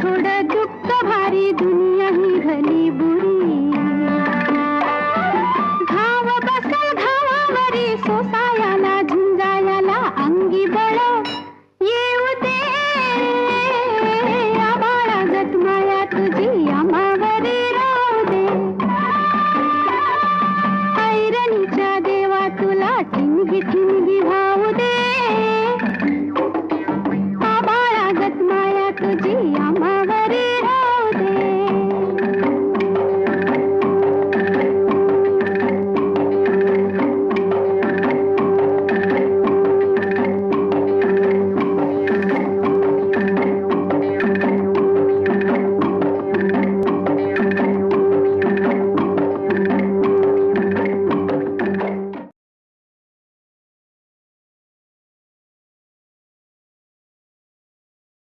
थोडं दुःख भारी, दुनिया ही भली बुरी. घाव बसल घावावरी, सोसायाला झुंजायाला अंगी बळ येऊ दे. आभाळागत माया तुझी आम्हावरी राहू दे. ऐरणीच्या देवा तुला ठिणगी ठिणगी भाऊ दे. आभाळागत माया तुझी